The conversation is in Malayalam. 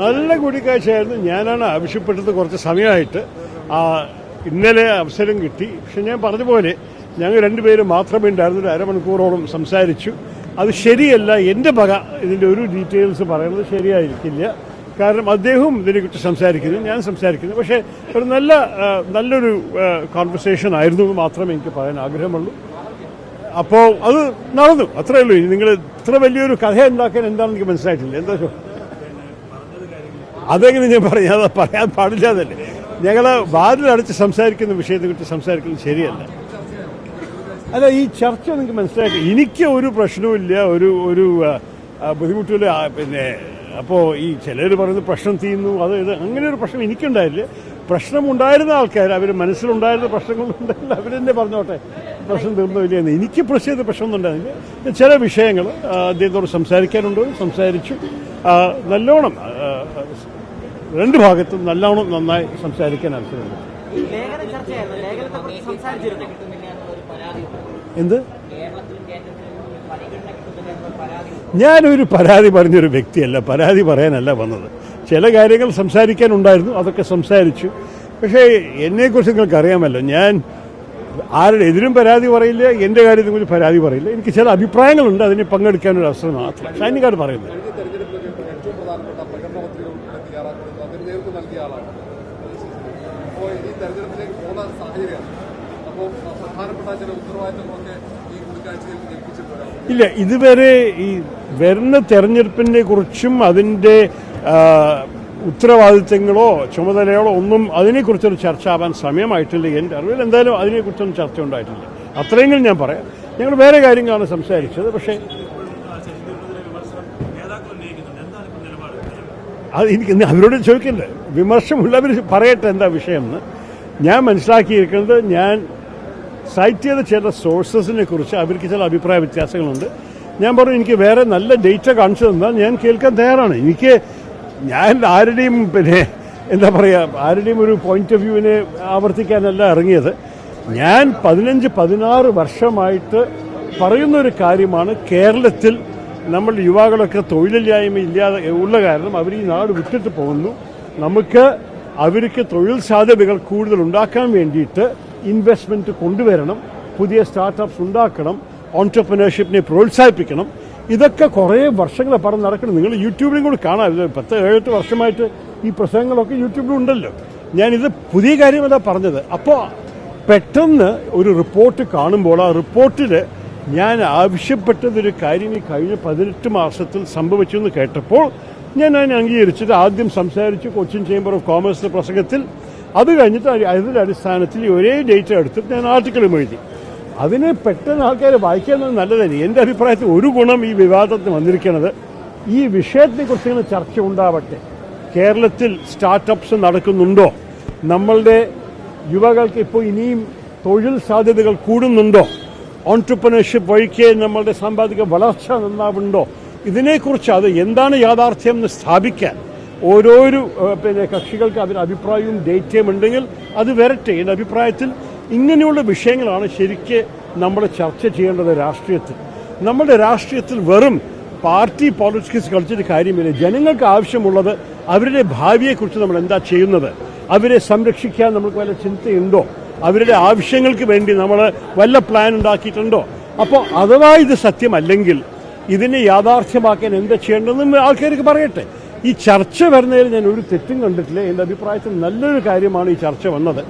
നല്ല കൂടിക്കാഴ്ചയായിരുന്നു. ഞാനാണ് ആവശ്യപ്പെട്ടത് കുറച്ച് സമയമായിട്ട്. ഇന്നലെ അവസരം കിട്ടി. പക്ഷെ ഞാൻ പറഞ്ഞതുപോലെ ഞങ്ങൾ രണ്ടുപേരും മാത്രമേ ഉണ്ടായിരുന്നുള്ളൂ. അരമണിക്കൂറോളം സംസാരിച്ചു. അത് ശരിയല്ല. എൻ്റെ വക ഇതിൻ്റെ ഒരു ഡീറ്റെയിൽസ് പറയുന്നത് ശരിയായിരിക്കില്ല. കാരണം അദ്ദേഹവും ഇതിനെക്കുറിച്ച് സംസാരിക്കുന്നു, ഞാൻ സംസാരിക്കുന്നു. പക്ഷേ ഒരു നല്ലൊരു കോൺവെർസേഷൻ ആയിരുന്നു എന്ന് മാത്രമേ എനിക്ക് പറയാൻ ആഗ്രഹമുള്ളൂ. അപ്പോൾ അത് നടന്നു, അത്രയേ ഉള്ളൂ. നിങ്ങൾ ഇത്ര വലിയൊരു കഥ ഉണ്ടാക്കാൻ എന്താണെന്ന് എനിക്ക് മനസ്സിലായിട്ടില്ല. എന്താ അതെങ്ങനെ ഞാൻ പറയാൻ പാടില്ല എന്നല്ലേ. ഞങ്ങൾ വാതിലടച്ച് സംസാരിക്കുന്ന വിഷയത്തെക്കുറിച്ച് സംസാരിക്കുന്നത് ശരിയല്ല. അല്ല, ഈ ചർച്ച നിങ്ങൾക്ക് മനസ്സിലാക്കി. എനിക്ക് ഒരു പ്രശ്നവുമില്ല, ഒരു ബുദ്ധിമുട്ടില്ല. പിന്നെ അപ്പോൾ ഈ ചിലർ പറയുന്നത് പ്രശ്നം തീരുന്നു, ഇത് അങ്ങനെ ഒരു പ്രശ്നം എനിക്കുണ്ടായില്ല. പ്രശ്നമുണ്ടായിരുന്ന ആൾക്കാർ, അവർ മനസ്സിലുണ്ടായിരുന്ന പ്രശ്നങ്ങളുണ്ടായില്ല, അവരെന്നെ പറഞ്ഞോട്ടെ പ്രശ്നം തീർന്നില്ല എന്ന്. എനിക്ക് പ്രശ്നം പ്രശ്നമൊന്നും ഉണ്ടായിരുന്നില്ല. ചില വിഷയങ്ങൾ അദ്ദേഹത്തോട് സംസാരിക്കാനുണ്ടോ സംസാരിച്ചു. നല്ലോണം രണ്ട് ഭാഗത്തും നന്നായി സംസാരിക്കാൻ അവസരമുണ്ട്. എന്ത്? ഞാനൊരു പരാതി പറഞ്ഞൊരു വ്യക്തിയല്ല, പരാതി പറയാനല്ല വന്നത്. ചില കാര്യങ്ങൾ സംസാരിക്കാനുണ്ടായിരുന്നു, അതൊക്കെ സംസാരിച്ചു. പക്ഷേ എന്നെക്കുറിച്ച് നിങ്ങൾക്ക് അറിയാമല്ലോ, ഞാൻ ആരുടെ എതിരും പരാതി പറയില്ല, എൻ്റെ കാര്യത്തെക്കുറിച്ച് പരാതി പറയില്ല. എനിക്ക് ചില അഭിപ്രായങ്ങളുണ്ട്, അതിന് പങ്കെടുക്കാനൊരു അവസരം മാത്രം. ഷൈനിക്കാട് പറയുന്നത് ഇല്ല. ഇതുവരെ ഈ വരുന്ന തെരഞ്ഞെടുപ്പിനെ കുറിച്ചും അതിൻ്റെ ഉത്തരവാദിത്തങ്ങളോ ചുമതലകളോ ഒന്നും അതിനെക്കുറിച്ചൊരു ചർച്ച ആവാൻ സമയമായിട്ടില്ല. എൻ്റെ അറിവിൽ എന്തായാലും അതിനെക്കുറിച്ചൊന്നും ചർച്ച ഉണ്ടായിട്ടില്ല. അത്രയെങ്കിലും ഞാൻ പറയാം. ഞങ്ങൾ വേറെ കാര്യങ്ങളാണ് സംസാരിച്ചത്. പക്ഷേ അത് എനിക്ക് അവരോട് ചോദിക്കണ്ടേ. വിമർശമുള്ളവർ പറയട്ടെ എന്താ വിഷയമെന്ന്. ഞാൻ മനസ്സിലാക്കിയിരിക്കുന്നത്, ഞാൻ സൈറ്റ് ചെയ്ത ചില സോഴ്സസിനെ കുറിച്ച് അവർക്ക് ചില അഭിപ്രായ വ്യത്യാസങ്ങളുണ്ട്. ഞാൻ പറഞ്ഞു എനിക്ക് വേറെ നല്ല ഡേറ്റ കാണിച്ചു തന്നാൽ ഞാൻ കേൾക്കാൻ തയ്യാറാണ്. ഞാൻ ആരുടെയും എന്താ പറയുക, ആരുടെയും ഒരു പോയിന്റ് ഓഫ് വ്യൂവിനെ ആവർത്തിക്കാനല്ല ഇറങ്ങിയത്. ഞാൻ 15-16 വർഷമായിട്ട് പറയുന്നൊരു കാര്യമാണ്, കേരളത്തിൽ നമ്മൾ യുവാക്കളൊക്കെ തൊഴിലില്ലായ്മ ഇല്ലാതെ ഉള്ള കാരണം അവർ ഈ നാട് വിട്ടിട്ട് പോകുന്നു. നമുക്ക് അവർക്ക് തൊഴിൽ സാധ്യതകൾ കൂടുതൽ ഉണ്ടാക്കാൻ വേണ്ടിയിട്ട് ഇൻവെസ്റ്റ്മെൻറ്റ് കൊണ്ടുവരണം, പുതിയ സ്റ്റാർട്ടപ്സ് ഉണ്ടാക്കണം, ഓൺട്രപ്രനർഷിപ്പിനെ പ്രോത്സാഹിപ്പിക്കണം. ഇതൊക്കെ കുറേ വർഷങ്ങളെ പറഞ്ഞ് നടക്കണം. നിങ്ങൾ യൂട്യൂബിലും കൂടി കാണാം. 10-7 വർഷമായിട്ട് ഈ പ്രസംഗങ്ങളൊക്കെ യൂട്യൂബിലുണ്ടല്ലോ. ഞാനിത് പുതിയ കാര്യമല്ല പറഞ്ഞത്. അപ്പോൾ പെട്ടെന്ന് ഒരു റിപ്പോർട്ട് കാണുമ്പോൾ ആ റിപ്പോർട്ടിൽ ഞാൻ ആവശ്യപ്പെട്ടതൊരു കാര്യം ഈ കഴിഞ്ഞ 18 മാസത്തിൽ സംഭവിച്ചെന്ന് കേട്ടപ്പോൾ ഞാൻ അതിനെ അംഗീകരിച്ചിട്ട് ആദ്യം സംസാരിച്ചു കൊച്ചിൻ ചേംബർ ഓഫ് കോമേഴ്സിന്റെ പ്രസംഗത്തിൽ. അത് കഴിഞ്ഞിട്ട് അതിൻ്റെ അടിസ്ഥാനത്തിൽ ഒരേ ഡേറ്റ എടുത്തിട്ട് ഞാൻ ആർട്ടിക്കിളും എഴുതി. അതിനെ പെട്ടെന്ന് ആൾക്കാർ വായിക്കുന്നത് നല്ലതല്ലേ. എൻ്റെ അഭിപ്രായത്തിൽ ഒരു ഗുണം ഈ വിവാദത്തിന് വന്നിരിക്കുന്നത്, ഈ വിഷയത്തെക്കുറിച്ച് ഇങ്ങനെ ചർച്ച ഉണ്ടാവട്ടെ. കേരളത്തിൽ സ്റ്റാർട്ടപ്സ് നടക്കുന്നുണ്ടോ? നമ്മളുടെ യുവകൾക്ക് ഇപ്പോൾ ഇനിയും തൊഴിൽ സാധ്യതകൾ കൂടുന്നുണ്ടോ? ഓൺട്രപ്രനർഷിപ്പ് വഴിക്ക് നമ്മളുടെ സാമ്പത്തിക വളർച്ച നന്നാവുന്നുണ്ടോ? ഇതിനെക്കുറിച്ച് അത് എന്താണ് യാഥാർത്ഥ്യം എന്ന് സ്ഥാപിക്കാൻ ഓരോരു കക്ഷികൾക്ക് അതിന് അഭിപ്രായവും ഡേറ്റയും ഉണ്ടെങ്കിൽ അത് വരട്ടെ. എൻ്റെ അഭിപ്രായത്തിൽ ഇങ്ങനെയുള്ള വിഷയങ്ങളാണ് ശരിക്ക് നമ്മൾ ചർച്ച ചെയ്യേണ്ടത് രാഷ്ട്രീയത്തിൽ. നമ്മുടെ രാഷ്ട്രീയത്തിൽ വെറും പാർട്ടി പോളിറ്റിക്സ് കളിച്ചിട്ട് കാര്യമില്ല. ജനങ്ങൾക്ക് ആവശ്യമുള്ളത് അവരുടെ ഭാവിയെക്കുറിച്ച് നമ്മൾ എന്താ ചെയ്യുന്നത്, അവരെ സംരക്ഷിക്കാൻ നമുക്ക് വല്ല ചിന്തയുണ്ടോ, അവരുടെ ആവശ്യങ്ങൾക്ക് വേണ്ടി നമ്മൾ വല്ല പ്ലാൻ ഉണ്ടാക്കിയിട്ടുണ്ടോ? അപ്പോൾ അഥവാ ഇത് സത്യമല്ലെങ്കിൽ ഇതിനെ യാഥാർത്ഥ്യമാക്കാൻ എന്താ ചെയ്യേണ്ടതെന്ന് ആൾക്കാർക്ക് പറയട്ടെ. ഈ ചർച്ച വരുന്നതിൽ ഞാൻ ഒരു തെറ്റും കണ്ടിട്ടില്ല. എൻ്റെ അഭിപ്രായത്തിൽ നല്ലൊരു കാര്യമാണ് ഈ ചർച്ച വന്നത്.